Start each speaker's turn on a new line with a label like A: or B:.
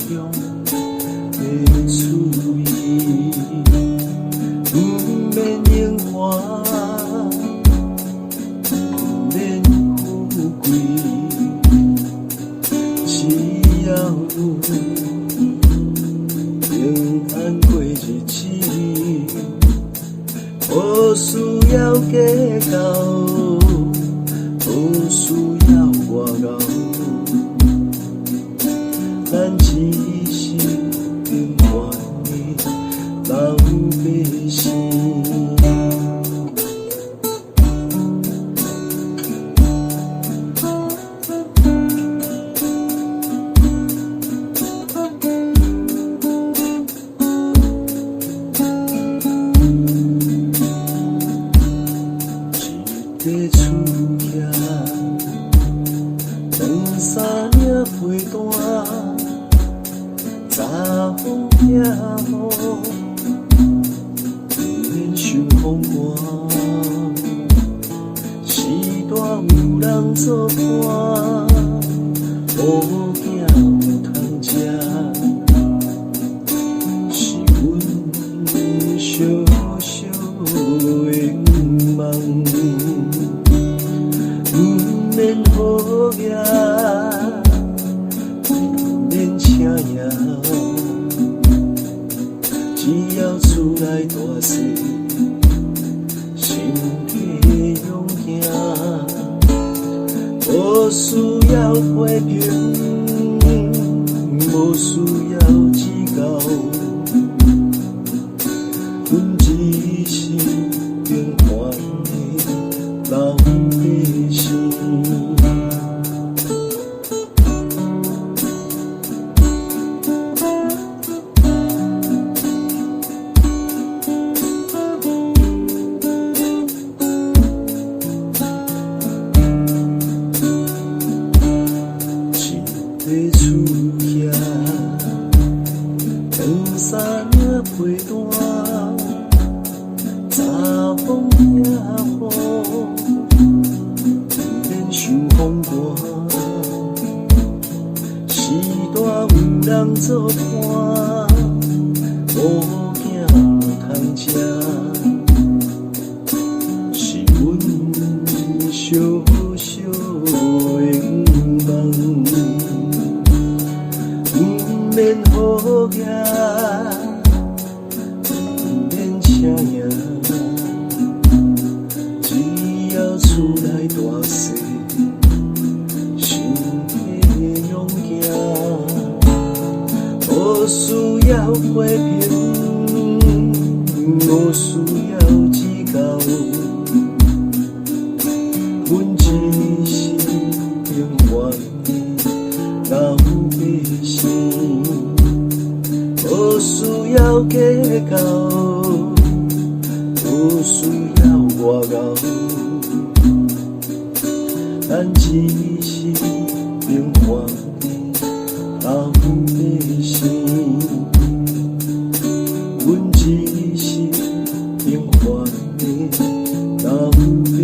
A: 中的注意，不免荣华，不免富贵，只要有平安过日子，无需要计较，无需要外交。咱只是平凡的老百姓。一个厝徛，两三领被单。早风也好，不免伤风寒。时代有人做伴，好囝有通食，是阮小小的梦。不免好业。请也，只要厝内大事，身体勇行，无需要批评，无需要指教，阮只是平凡的老百姓。一个厝徛，两三领被单，早风也好，不免伤风寒。时代有人做伴，好囝有通食，是阮小小的梦。不免好业，不免请赢，只要厝内大事，身体勇行，无需要批评，无需要指教，阮只是平凡的老百姓。无需要计较，无需要外交，咱只是平凡的老百姓。阮只是平凡的老百姓。